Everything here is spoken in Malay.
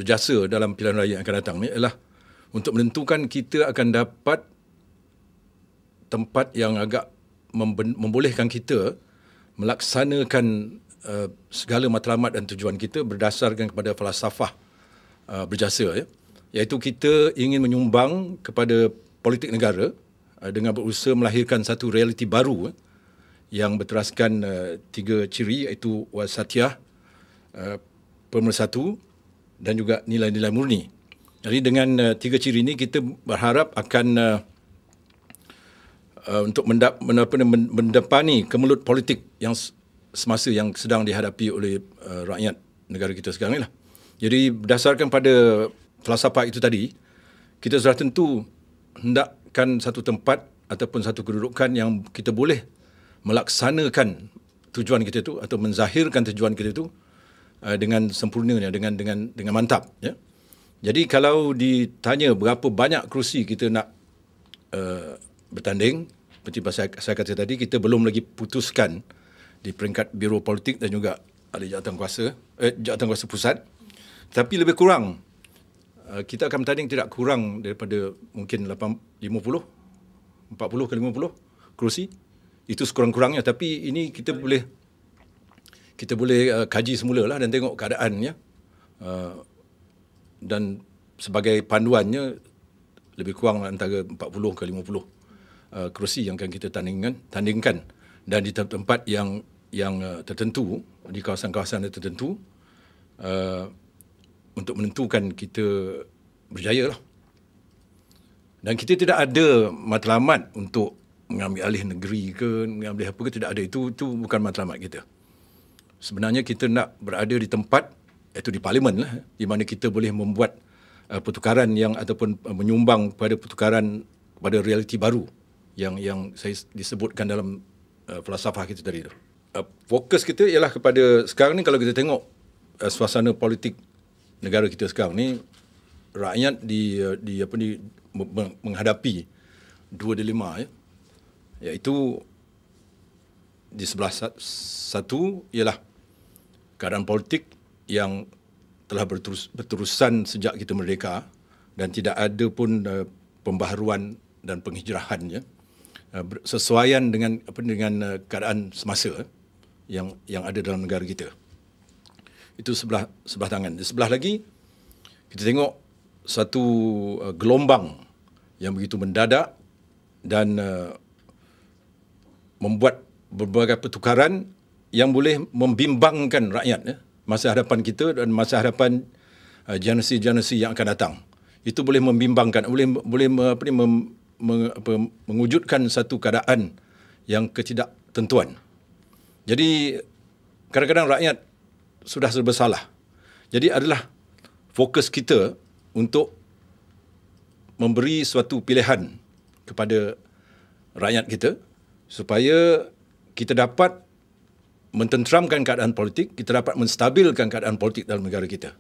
berjasa dalam pilihan raya yang akan datang ni ialah untuk menentukan kita akan dapat tempat yang agak membolehkan kita melaksanakan segala matlamat dan tujuan kita berdasarkan kepada falsafah berjasa, ya. Iaitu kita ingin menyumbang kepada politik negara dengan berusaha melahirkan satu realiti baru yang berteraskan 3 ciri, iaitu wasatiyah, pemersatu dan juga nilai-nilai murni. Jadi dengan 3 ciri ini kita berharap akan untuk mendepani kemelut politik yang semasa yang sedang dihadapi oleh rakyat negara kita sekarang ni lah. Jadi berdasarkan pada falsafah itu tadi, kita sudah tentu hendakkan satu tempat ataupun satu kedudukan yang kita boleh melaksanakan tujuan kita itu atau menzahirkan tujuan kita itu dengan sempurnanya, dengan mantap, ya. Jadi kalau ditanya berapa banyak kerusi kita nak bertanding, seperti saya kata tadi, kita belum lagi putuskan di peringkat Biro Politik dan juga ahli jawatan kuasa pusat. Tapi lebih kurang kita akan bertanding tidak kurang daripada mungkin 40 ke 50 kerusi. Itu sekurang-kurangnya, tapi ini kita boleh kaji semula lah dan tengok keadaannya. Dan sebagai panduannya lebih kurang antara 40 ke 50 kerusi yang akan kita tandingkan dan di tempat yang tertentu, di kawasan-kawasan yang tertentu, untuk menentukan kita berjaya lah. Dan kita tidak ada matlamat untuk mengambil alih negeri ke, mengambil apa ke, tidak ada. Itu bukan matlamat kita. Sebenarnya kita nak berada di tempat, iaitu di parlimen lah, di mana kita boleh membuat pertukaran yang ataupun menyumbang pada pertukaran pada realiti baru yang saya disebutkan dalam falsafah kita tadi tu. Fokus kita ialah kepada sekarang ni, kalau kita tengok suasana politik negara kita sekarang ni, rakyat menghadapi 2 dilema, ya. Iaitu di sebelah satu ialah keadaan politik yang telah berterusan sejak kita merdeka dan tidak ada pun pembaharuan dan penghijrahan, ya, sesuaian dengan keadaan semasa yang ada dalam negara kita. Itu sebelah tangan. Di sebelah lagi kita tengok satu gelombang yang begitu mendadak dan membuat berbagai pertukaran yang boleh membimbangkan rakyat, ya, masa hadapan kita dan masa hadapan generasi-generasi yang akan datang. Itu boleh membimbangkan, boleh mewujudkan satu keadaan yang ketidaktentuan. Jadi kadang-kadang rakyat sudah serba salah. Jadi adalah fokus kita untuk memberi suatu pilihan kepada rakyat kita supaya kita dapat mententeramkan keadaan politik, kita dapat menstabilkan keadaan politik dalam negara kita.